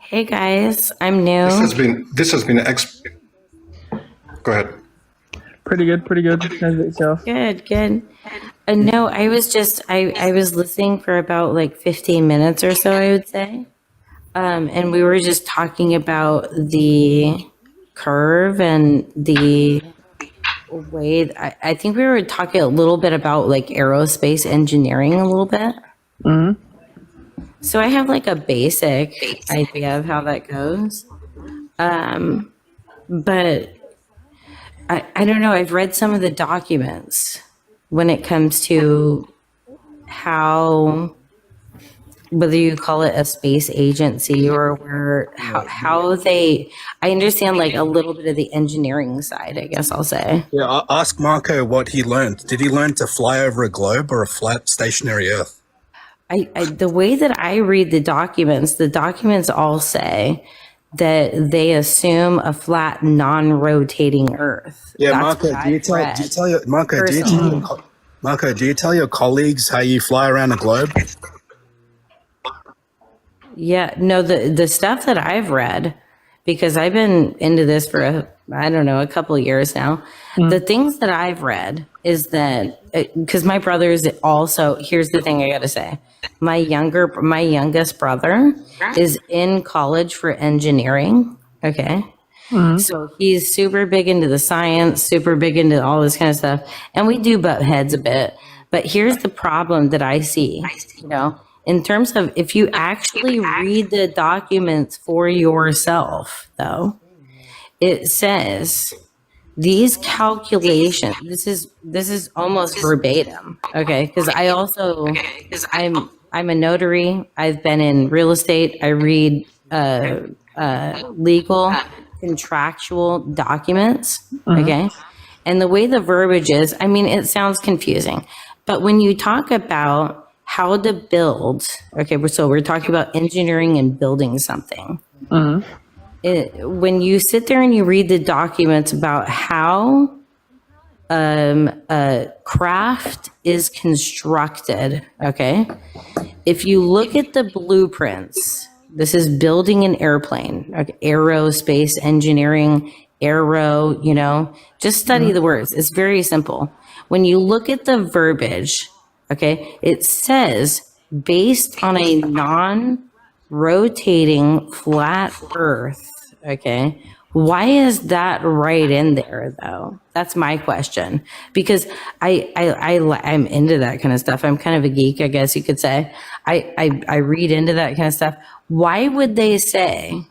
Hey guys, I'm This has new. been this has been go ahead. Pretty good, pretty good. How's it yourself? Good, good. No, I was just I was listening for about like 15 minutes or so, I would say. And we were just talking about the curve and the way I think we were talking a little bit about like aerospace engineering a little bit. Mm-hmm. So I have like a basic idea of how that goes. But I don't know. I've read some of the documents when it comes to how, whether you call it a space agency or how they, I understand like a little bit of the engineering side, I guess I'll say. Yeah, ask Marco what he learned. Did he learn to fly over a globe or a flat stationary Earth? The way that I read the documents all say that they assume a flat, non-rotating Earth. Yeah, That's Marco, what I've read personally. Marco, do you tell your colleagues how you fly around a globe? Yeah, no, the stuff that I've read, because I've been into this for I don't know, a couple of years now. The things that I've read is that because my brother's also, here's the thing I got to say. My youngest brother is in college for engineering. Okay. So he's super big into the science, super big into all this kind of stuff. And we do butt heads a bit. But here's the problem that I see, you know, in terms of if you actually read the documents for yourself, though, it says these calculations, this is almost verbatim, okay? Because I'm a notary. I've been in real estate. I read legal contractual documents, okay? And the way the verbiage is, I mean, it sounds confusing. But when you talk about how to build, okay, so we're talking about engineering and building something. When you sit there and you read the documents about how a craft is constructed, okay, if you look at the blueprints, this is building an airplane, like aerospace engineering, aero, you know, just study the words. It's very simple. When you look at the verbiage, okay, it says based on a non-rotating flat earth, okay, why is that right in there though? That's my question, because I'm into that kind of stuff. I'm kind of a geek, I guess you could say. I read into that kind of stuff. Why would they say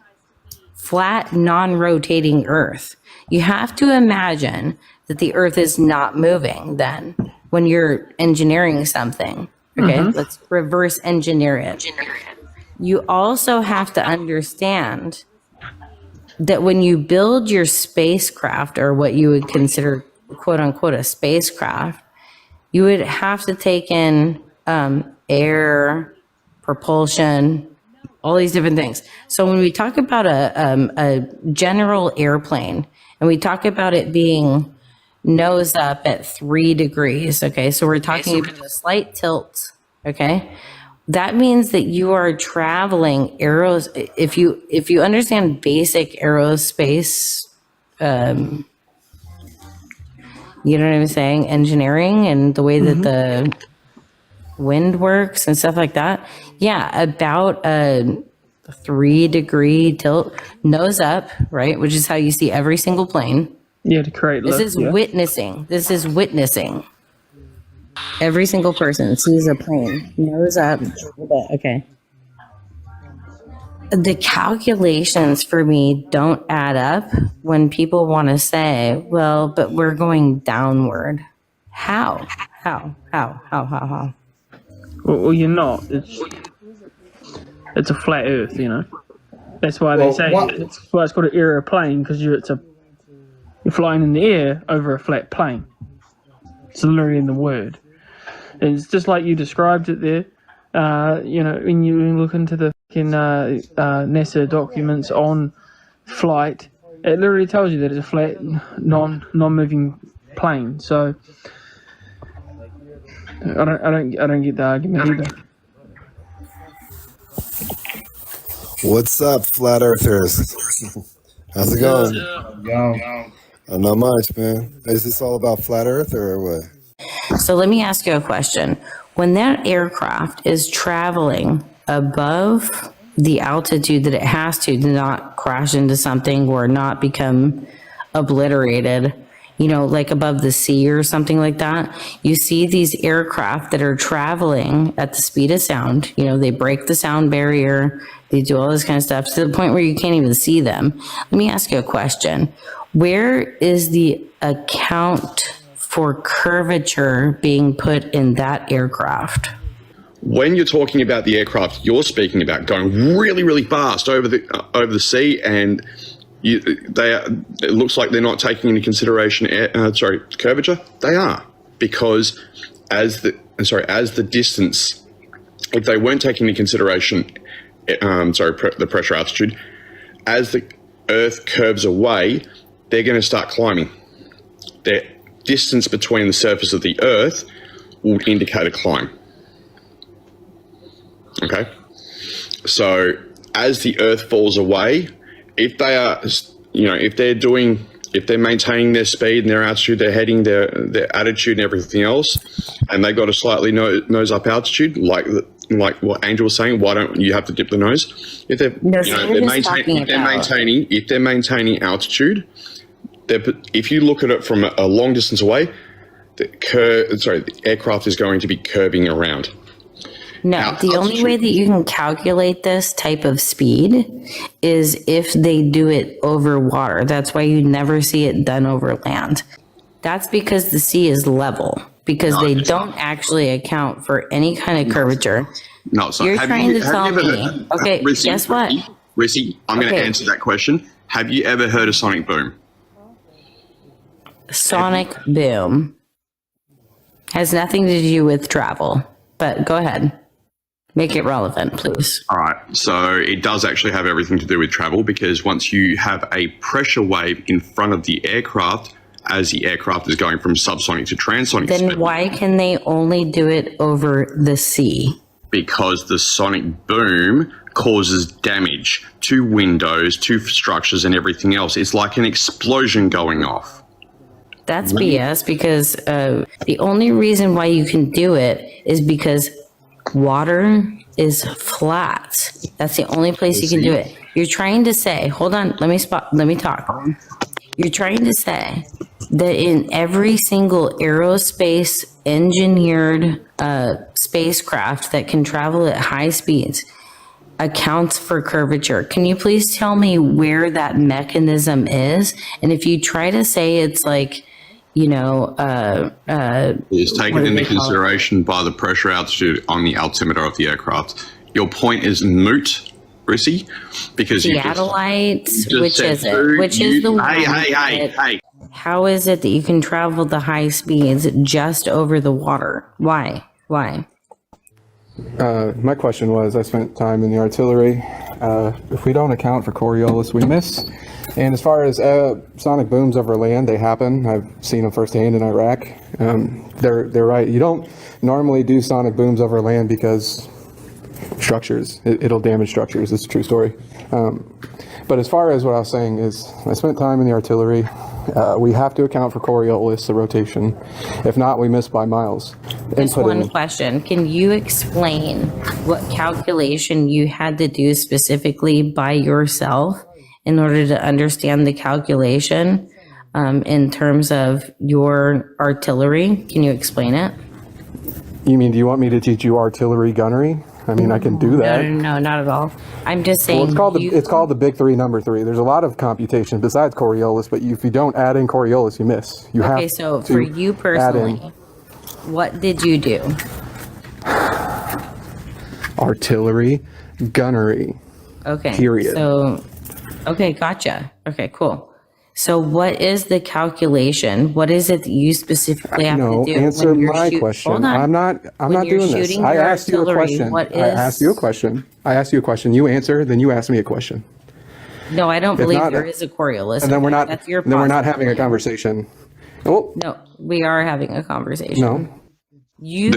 flat, non-rotating Earth? You have to imagine that the Earth is not moving then when you're engineering something. Okay, let's reverse engineer it. You also have to understand that when you build your spacecraft, or what you would consider quote unquote a spacecraft, you would have to take in air, propulsion, all these different things. So when we talk about a general airplane and we talk about it being nose up at 3 degrees, okay, so we're talking about a slight tilt, okay, that means that you are traveling if you understand basic aerospace, you know what I'm saying, engineering and the way that the wind works and stuff like that. Yeah, about a 3 degree tilt, nose up, right? Which is how you see every single plane. Yeah, to create This lift, is yeah. witnessing. This is witnessing. Every single person sees a plane, nose up. Okay. The calculations for me don't add up when people want to say, well, but we're going downward. How? How? Well, you're not. It's a flat Earth, you know. That's why they say it's why it's called an aeroplane, because you're flying in the air over a flat plane. It's literally in the word. It's just like you described it there. You know, when you look into the NASA documents on flight, it literally tells you that it's a flat, non-moving plane. So I don't get the argument either. What's up, flat earthers? How's it going? Not much, man. Is this all about flat earth or what? So let me ask you a question. When that aircraft is traveling above the altitude that it has to not crash into something or not become obliterated, you know, like above the sea or something like that, you see these aircraft that are traveling at the speed of sound. You know, they break the sound barrier, they do all this kind of stuff to the point where you can't even see them. Let me ask you a question. Where is the account for curvature being put in that aircraft? When you're talking about the aircraft, you're speaking about going really, really fast over the sea, and it looks like they're not taking into consideration curvature. They are, because as the distance, if they weren't taking into consideration the pressure altitude, as the Earth curves away, they're going to start climbing. Their distance between the surface of the Earth will indicate a climb. Okay, so as the Earth falls away, if they are, if they're maintaining their speed and their altitude, they're heading their attitude and everything else, and they've got a slightly nose up altitude, like what Angel was saying, why don't you have to dip the nose? If they're maintaining altitude, if you look at it from a long distance away, the aircraft is going to be curving around. No, the only way that you can calculate this type of speed is if they do it over water. That's why you never see it done over land. That's because the sea is level, because they don't actually account for any kind of curvature. No, so You're trying to tell me. Okay, guess what? Rissy, I'm going to answer that question. Have you ever heard of sonic boom? Sonic boom has nothing to do with travel, but go ahead. Make it relevant, please. All right. So it does actually have everything to do with travel, because once you have a pressure wave in front of the aircraft, as the aircraft is going from subsonic to transonic then speed, why can they only do it over the sea? because the sonic boom causes damage to windows, to structures and everything else. It's like an explosion going off. That's BS, because the only reason why you can do it is because water is flat. That's the only place you can do it. You're trying to say, hold on, let me talk. You're trying to say that in every single aerospace engineered spacecraft that can travel at high speeds accounts for curvature. Can you please tell me where that mechanism is? And if you try to say it's like, It's taken into consideration by the pressure altitude on the altimeter of the aircraft. Your point is moot, Rissy, because Theodolites, which is it? Which is the one? Hey. How is it that you can travel the high speeds just over the water? Why? My question was, I spent time in the artillery. If we don't account for Coriolis, we miss. And as far as sonic booms over land, they happen. I've seen them firsthand in Iraq. They're right. You don't normally do sonic booms over land because structures. It'll damage structures. It's a true story. But as far as what I was saying is, I spent time in the artillery. We have to account for Coriolis, the rotation. If not, we miss by miles. Just one question. Can you explain what calculation you had to do specifically by yourself in order to understand the calculation in terms of your artillery? Can you explain it? You mean, do you want me to teach you artillery gunnery? I mean, I can do that. No, not at all. I'm just saying. Well, it's called the big three, number three. There's a lot of computation besides Coriolis, but if you don't add in Coriolis, you miss. Okay, so for you personally, what did you do? Artillery, gunnery. Okay. Period. So, okay, gotcha. Okay, cool. So what is the calculation? What is it that you specifically have to do? Answer my question. Hold on. I'm not doing this. I asked you a question. I asked you a question. You answer, then you ask me a question. No, I don't believe there is a Coriolis. And then we're not. That's your then we're not having a conversation. Oh. No, we are having a conversation. No. You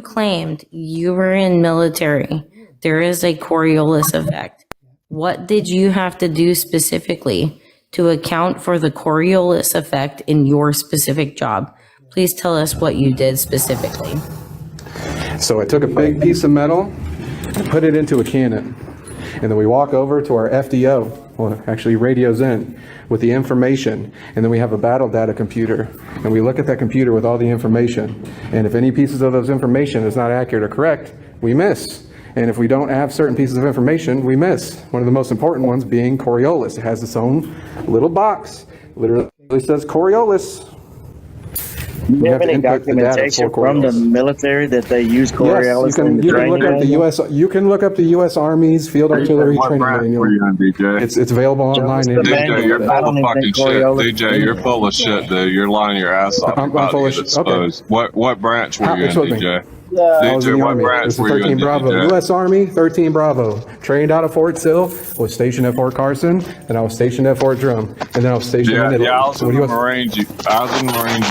claimed you were in military there is a Coriolis effect. What did you have to do specifically to account for the Coriolis effect in your specific job? Please tell us what you did specifically. So I took a big piece of metal and put it into a cannon. And then we walk over to our FDO, well, actually radios in, with the information. And then we have a battle data computer. And we look at that computer with all the information. And if any pieces of those information is not accurate or correct, we miss. And if we don't have certain pieces of information, we miss. One of the most important ones being Coriolis. It has its own little box. Literally says Coriolis. Do you have any documentation from the military that they use Coriolis? Yes, you can look up the U.S. You can look up the U.S. Army's Field Artillery Training Manual. It's available online. DJ, you're full of fucking shit. DJ, you're full of shit, dude. You're lying your ass off. I'm full of shit. Okay. What branch were you in, DJ? I was in the Army. It was 13 Bravo. U.S. Army, 13 Bravo. Trained out of Fort Sill, was stationed at Fort Carson, and I was stationed at Fort Drum, and then I was stationed in Italy. Yeah, I was in the Marines. I was in the Marines.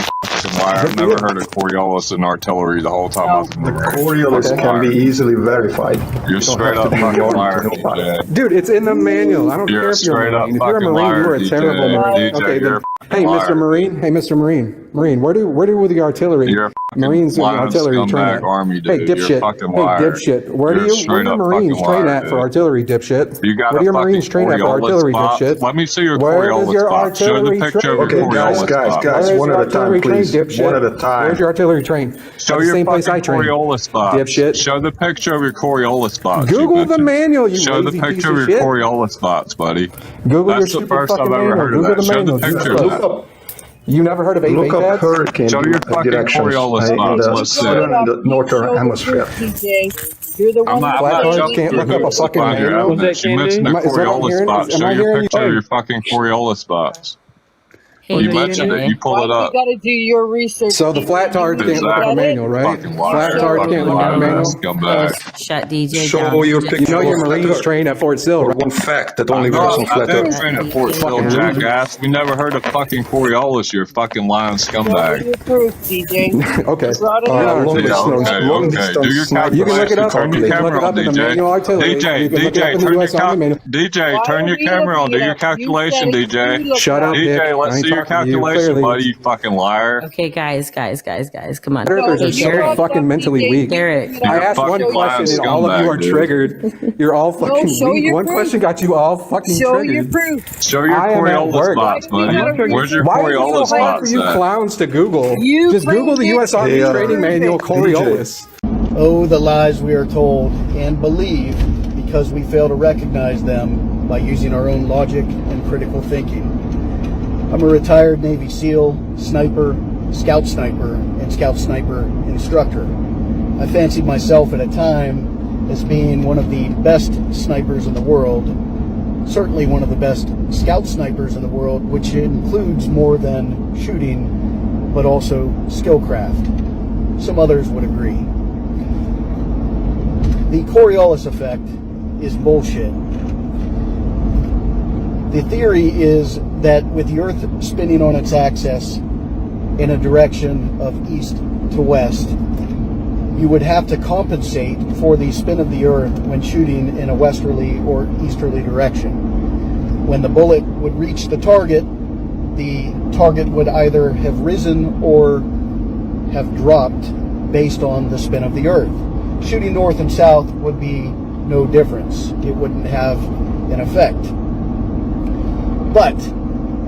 I've never heard of Coriolis and artillery the whole time I was in the Marines. Coriolis can be easily verified. You're straight up fucking liar, DJ. Dude, it's in the manual. I don't care if you're a Marine. If you're a Marine, you're a terrible Marine. Okay, then. Hey, Mr. Marine. Hey, Mr. Marine. Marine, where do the artillery? Marines and artillery train at? Hey, dipshit. Hey, dipshit. Where do your Marines train at for artillery, dipshit? Where do your Marines train at for artillery, dipshit? Let me see your Coriolis spot. Show the picture of your Coriolis spot. Guys, one at a time, please. One at a time. Where's your artillery train? Show your fucking Coriolis spot. Dipshit. Show the picture of your Coriolis spot. Google the manual, you Show the picture of your Coriolis spots, buddy. Google your That's the first I've ever heard of that. Show the picture of that. You never heard of Look up hurricane Show your fucking Coriolis spots. Let's see. In the northern hemisphere. You're the one Flat can't look up a fucking manual. You mentioned the Coriolis spots. Show your picture of your fucking Coriolis spots. Hey, You mentioned it. You pull it up. You got to do your research. So the flat tards can't look up a manual, right? Flat tards can't look up a manual. Shut DJ Show down. your picture. You know your Marines train at Fort Sill, right? One fact that only works on I flat didn't earth. train at Fort Sill, jackass. We never heard of fucking Coriolis, you fucking lying scumbag. Your proof, DJ. Okay. Long Okay. Do your distance You can look it up. Turn your You can look camera it on, up in the DJ. manual artillery. DJ, You can look it up in the US Army manual. DJ, turn your camera on. Do your calculation, DJ. Shut up, Dick. DJ, I let's ain't see your talking to you, calculation, clearly. buddy, you fucking liar. Okay, guys, come on. Earthers are Hey, so Derek, fucking mentally weak. Derek, I asked one fucking question and lying all of you are scumbag, dude. triggered. You're all fucking show weak. your One proof. question got you all fucking Show your triggered. proof. Show your I am at Coriolis work. spots, buddy. Where's your Why is Coriolis it so hard for spots you at? clowns to Google? You Just Google the bring U.S. Army Hey, Training Manual Coriolis. Oh, the lies we are told and believe because we fail to recognize them by using our own logic and critical thinking. I'm a retired Navy SEAL, sniper, scout sniper, and scout sniper instructor. I fancied myself at a time as being one of the best snipers in the world, certainly one of the best scout snipers in the world, which includes more than shooting, but also skillcraft. Some others would agree. The Coriolis effect is bullshit. The theory is that with the Earth spinning on its axis in a direction of east to west, you would have to compensate for the spin of the Earth when shooting in a westerly or easterly direction. When the bullet would reach the target would either have risen or have dropped based on the spin of the Earth. Shooting north and south would be no difference. It wouldn't have an effect. But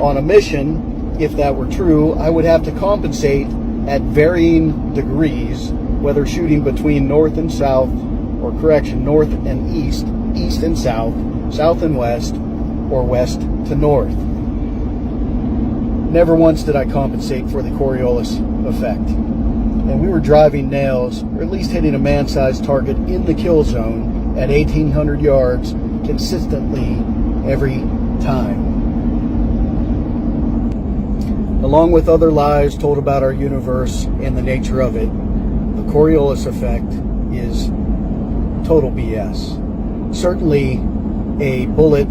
on a mission, if that were true, I would have to compensate at varying degrees, whether shooting between north and south, or correction, north and east, east and south, south and west, or west to north. Never once did I compensate for the Coriolis effect. And we were driving nails, or at least hitting a man-sized target in the kill zone at 1,800 yards consistently every time. Along with other lies told about our universe and the nature of it, the Coriolis effect is total BS. Certainly, a bullet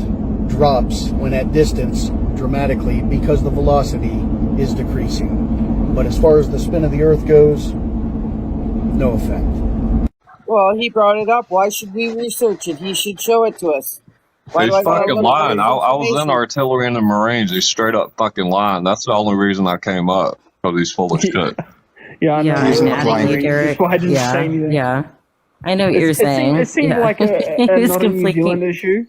drops when at distance dramatically because the velocity is decreasing. But as far as the spin of the Earth goes, no effect. Well, he brought it up. Why should we research it? He should show it to us. Why He's do I gotta fucking look for lying. his I was in information? artillery and the Marines. He's straight up fucking lying. That's the only reason I came up. Because he's full of shit. Yeah, I know. Yeah, He's I'm not mad at you, lying. Derek. That's why I didn't Yeah, say anything. yeah. I know what you're saying. It seemed Yeah. like He a was not a New Zealand issue.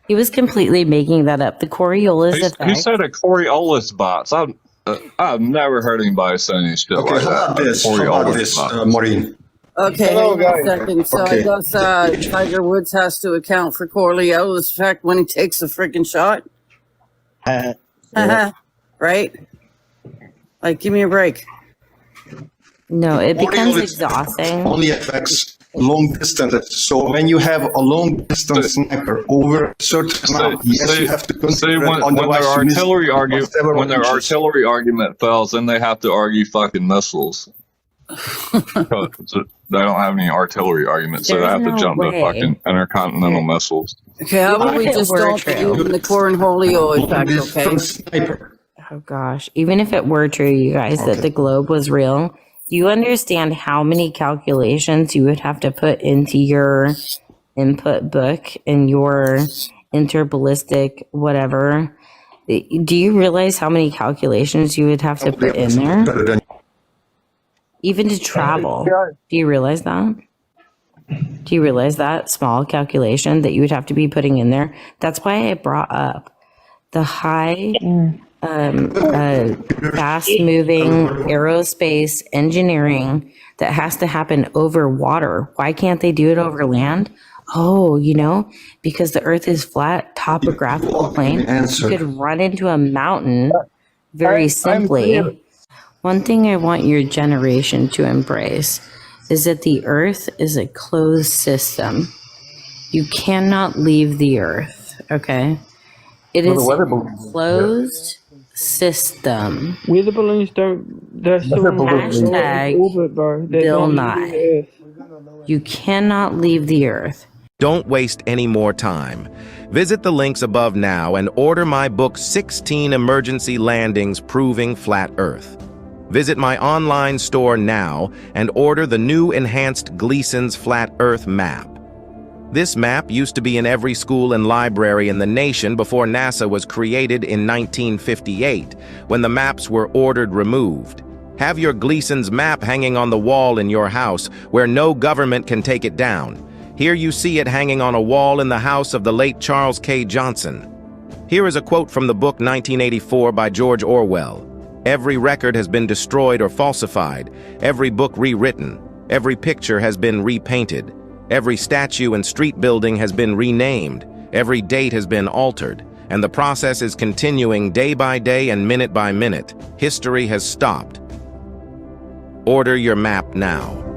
He was completely making that up. The Coriolis He effect. said a Coriolis bots. I've never heard anybody say any shit Okay, like how that. about this? How about this, Maureen? Okay, Hello, hang on a guys. second. So Okay. I guess Tiger Woods has to account for Coriolis effect when he takes a freaking shot. Right? Like, give me a break. No, it becomes Coriolis exhausting. Only affects long distances. So when you have a long distance sniper over a certain amount, yes, you have to See, consider when it. Otherwise, their you miss artillery inches. argument fails, then they have to argue fucking missiles. They don't have any artillery arguments, so they There's have to no jump to way. fucking intercontinental missiles. Okay, how about we Even if it just were don't true. believe in the Cornholio effect, okay? Distance sniper. Oh gosh. Even if it were true, you guys, that the globe was real, do you understand how many calculations you would have to put into your input book and your interballistic whatever? Do you realize how many calculations you would have to put in there? Better than Even to travel. Do you realize that? Do you realize that small calculation that you would have to be putting in there? That's why I brought up the high, fast-moving aerospace engineering that has to happen over water. Why can't they do it over land? Oh, because the Earth is flat, topographical plane. Answer. You could run into a mountain very simply. One thing I want your generation to embrace is that the Earth is a closed system. You cannot leave the Earth, okay? It is a closed system. Weather balloons they're still in Hashtag orbit, bro. They're Bill not leaving Nye. the Earth. You cannot leave the Earth. Don't waste any more time. Visit the links above now and order my book 16 Emergency Landings Proving Flat Earth. Visit my online store now and order the new enhanced Gleason's Flat Earth map. This map used to be in every school and library in the nation before NASA was created in 1958, when the maps were ordered removed. Have your Gleason's map hanging on the wall in your house where no government can take it down. Here you see it hanging on a wall in the house of the late Charles K. Johnson. Here is a quote from the book 1984 by George Orwell. Every record has been destroyed or falsified, every book rewritten, every picture has been repainted, every statue and street building has been renamed, every date has been altered, and the process is continuing day by day and minute by minute. History has stopped. Order your map now.